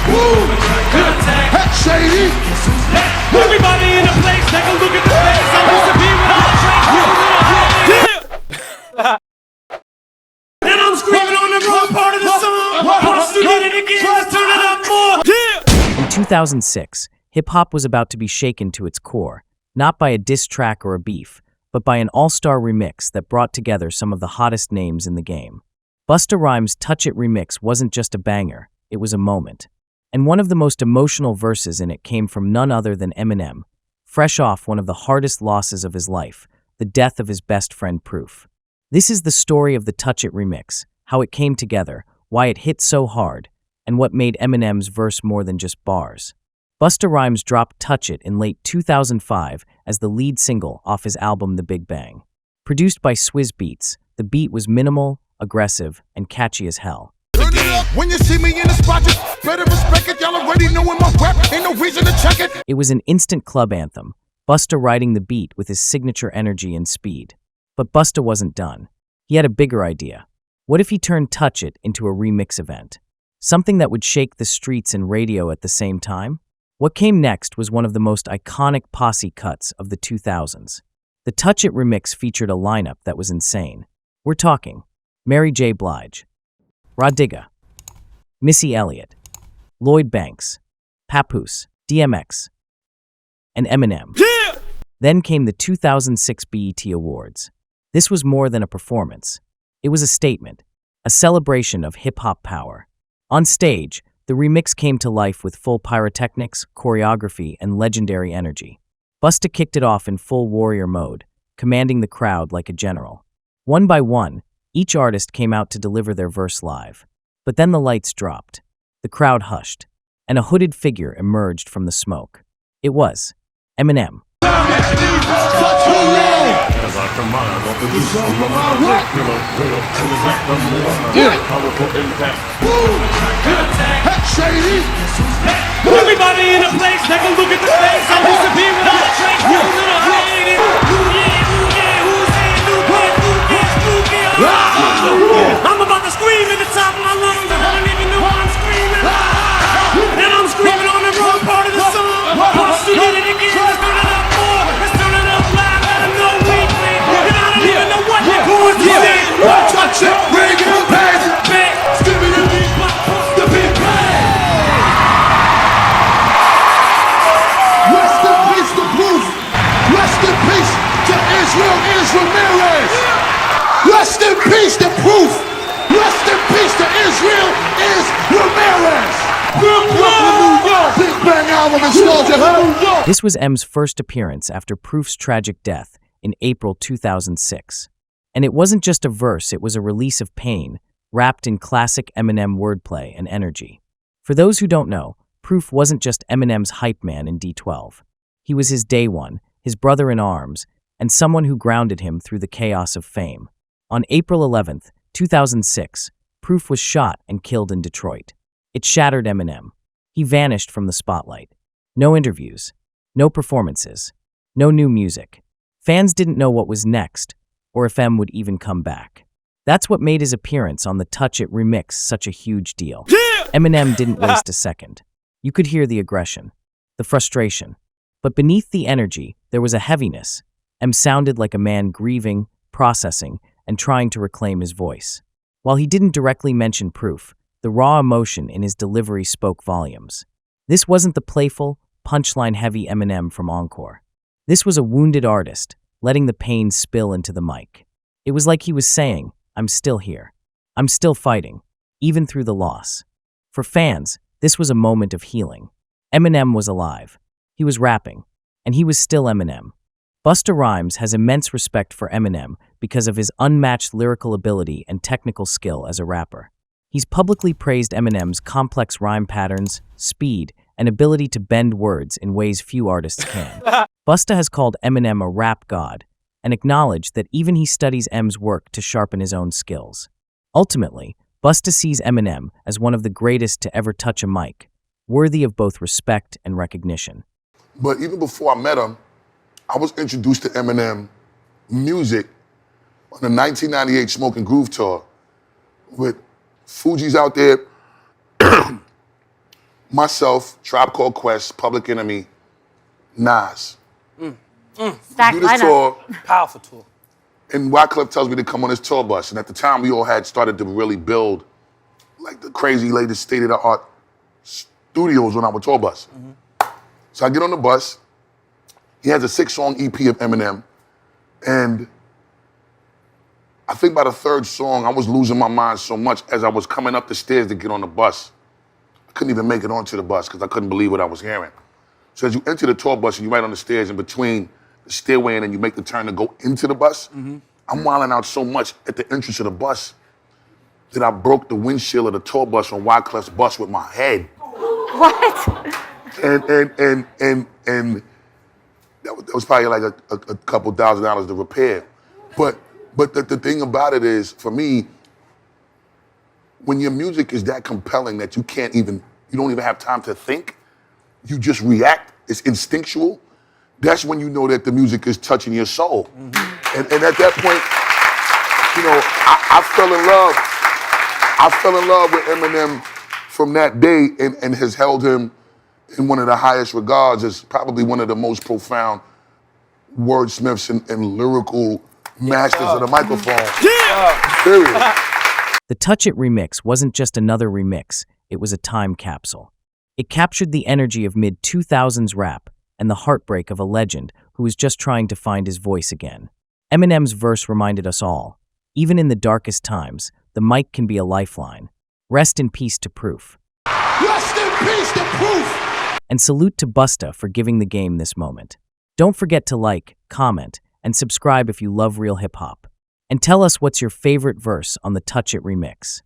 Head shady. Everybody in the place, take a look at the face. I'm supposed to be with all the and I'm screaming on the wrong part of the song. Once you get it again, let's turn it up more. In 2006, hip-hop was about to be shaken to its core, not by a diss track or a beef, but by an all-star remix that brought together some of the hottest names in the game. Busta Rhymes' Touch It remix wasn't just a banger, it was a moment. And one of the most emotional verses in it came from none other than Eminem, fresh off one of the hardest losses of his life, the death of his best friend Proof. This is the story of the Touch It remix, how it came together, why it hit so hard, and what made Eminem's verse more than just bars. Busta Rhymes dropped Touch It in late 2005 as the lead single off his album The Big Bang. Produced by Swizz Beatz, the beat was minimal, aggressive, and catchy as hell. When you see me in the spot, you better respect it. Y'all already knowin' my rap, ain't no reason to check it. It was an instant club anthem, Busta riding the beat with his signature energy and speed. But Busta wasn't done. He had a bigger idea. What if he turned Touch It into a remix event? Something that would shake the streets and radio at the same time? What came next was one of the most iconic posse cuts of the 2000s. The Touch It remix featured a lineup that was insane. We're talking Mary J. Blige, Rah Digga, Missy Elliott, Lloyd Banks, Papoose, DMX, and Eminem. Yeah! Then came the 2006 BET Awards. This was more than a performance. It was a statement, a celebration of hip-hop power. On stage, the remix came to life with full pyrotechnics, choreography, and legendary energy. Busta kicked it off in full warrior mode, commanding the crowd like a general. One by one, each artist came out to deliver their verse live. But then the lights dropped, the crowd hushed, and a hooded figure emerged from the smoke. It was Eminem. Everybody in the place, take a look at the face. I'm supposed to be with all the trains. I'm about to scream at the top of my lungs. I don't even know why I'm screaming. And I'm screaming on the wrong part of the song. Once you get it again, let's turn it up more. Let's turn it up loud, let them know we win. And I don't even know what they're going to say. Touch it, ring it, pass it, Back, give me the beat, the big bang. Rest in peace to Proof. Rest in peace to Israel Ramirez. Rest in peace to Proof. Rest in peace to Israel Ramirez. Brooklyn, New York. Big Bang album in New York. This was M's first appearance after Proof's tragic death in April 2006. And it wasn't just a verse, it was a release of pain, wrapped in classic Eminem wordplay and energy. For those who don't know, Proof wasn't just Eminem's hype man in D12. He was his day one, his brother in arms, and someone who grounded him through the chaos of fame. On April 11th, 2006, Proof was shot and killed in Detroit. It shattered Eminem. He vanished from the spotlight. No interviews, no performances, no new music. Fans didn't know what was next, or if M would even come back. That's what made his appearance on the Touch It remix such a huge deal. Eminem didn't waste a second. You could hear the aggression, the frustration. But beneath the energy, there was a heaviness. M sounded like a man grieving, processing, and trying to reclaim his voice. While he didn't directly mention Proof, the raw emotion in his delivery spoke volumes. This wasn't the playful, punchline-heavy Eminem from Encore. This was a wounded artist, letting the pain spill into the mic. It was like he was saying, I'm still here. I'm still fighting, even through the loss. For fans, this was a moment of healing. Eminem was alive. He was rapping, and he was still Eminem. Busta Rhymes has immense respect for Eminem because of his unmatched lyrical ability and technical skill as a rapper. He's publicly praised Eminem's complex rhyme patterns, speed, and ability to bend words in ways few artists can. Busta has called Eminem a rap god and acknowledged that even he studies M's work to sharpen his own skills. Ultimately, Busta sees Eminem as one of the greatest to ever touch a mic, worthy of both respect and recognition. But even before I met him, I was introduced to Eminem music on the 1998 Smoke and Groove tour with Fugees out there, myself, Tribe Called Quest, Public Enemy, Nas. Stacked Do this lineup. tour, Powerful tour. and Wyclef tells me to come on this tour bus. And at the time, we all had started to really build like the crazy latest state-of-the-art studios on our tour bus. So I get on the bus. He has a 6-song EP of Eminem. And I think by the 3rd song, I was losing my mind so much as I was coming up the stairs to get on the bus. I couldn't even make it onto the bus because I couldn't believe what I was hearing. So as you enter the tour bus and you're right on the stairs in between the stairway and then you make the turn to go into the bus, I'm wilding out so much at the entrance of the bus that I broke the windshield of the tour bus on Wyclef's bus with my head. What? And that was probably like a couple $1,000 to repair. But the thing about it is, for me, when your music is that compelling that you don't even have time to think, you just react, it's instinctual, that's when you know that the music is touching your soul. And at that point, you know, I fell in love with Eminem from that day and has held him in one of the highest regards as probably one of the most profound wordsmiths and lyrical masters of the microphone. Period. The Touch It remix wasn't just another remix, it was a time capsule. It captured the energy of mid-2000s rap and the heartbreak of a legend who was just trying to find his voice again. Eminem's verse reminded us all, even in the darkest times, the mic can be a lifeline. Rest in peace to Proof. Rest in peace to Proof. And salute to Busta for giving the game this moment. Don't forget to like, comment, and subscribe if you love real hip-hop. And tell us what's your favorite verse on the Touch It remix.